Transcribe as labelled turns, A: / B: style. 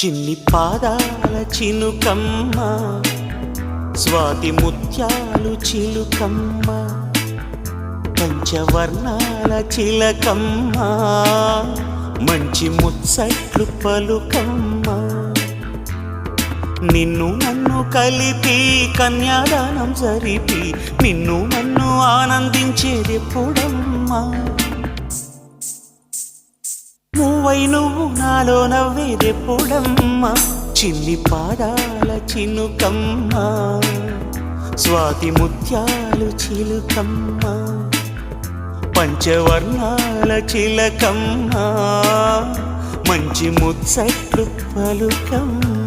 A: చిన్ని పాదాల చినుకమ్మ స్వాతి ముత్యాలు చిలుకమ్మ పంచవర్ణాల చిలకమ్మ మంచి ముచ్చట్లు పలుకమ్మ నిన్ను నన్ను కలిపి కన్యాదానం జరిపి నిన్ను నన్ను ఆనందించేదెప్పుడమ్మా నువ్వై నువ్వు నాలో నవ్వేదెప్పుడమ్మా చిన్ని పాదాల చినుకమ్మ స్వాతి ముత్యాలు చిలుకమ్మ పంచవర్ణాల చిలకమ్మ మంచి ముచ్చట్లు పలుకమ్మ